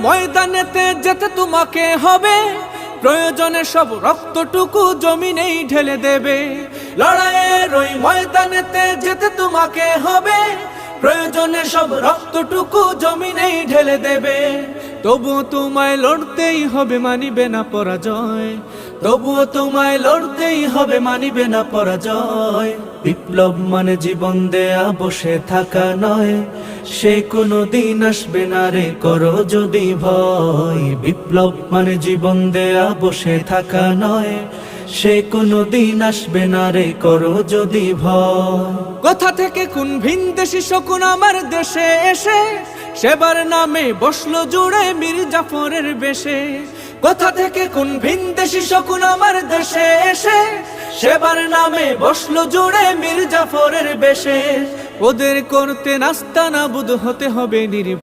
ময়দানেতে যেতে তোমাকে হবে, প্রয়োজনে সব রক্তটুকু জমিনেই ঢেলে দেবে। লড়াইয়ের ওই ময়দানেতে যেতে তোমাকে হবে, প্রয়োজনে সব রক্তটুকু জমিনেই ঢেলে দেবে। তবুও তোমায় লড়তেই হবে, মানিবে না পরাজয়। তবুও তোমায় লড়তেই হবে, মানিবে না পরাজয়। বিপ্লব মানে জীবন দেয়া বসে থাকা নয়, সে কোনো দিন আসবে না রে করো যদি ভয়। বিপ্লব মানে জীবন দেয়া বসে থাকা নয়, সে কোনো দিন আসবে না রে করো যদি ভয়। কোথা থেকে কোন ভিনদেশি শকুন আমার দেশে এসে সেবার নামে বসলো জুড়ে মীর জাফরের বেশে। কোথা থেকে কোন ভিনদেশি শকুন আমার দেশে এসে সেবার নামে বসলো জুড়ে মীর জাফরের বেশে। ওদের করতে নাস্তানাবুদ হতে হবে নির্ভীক।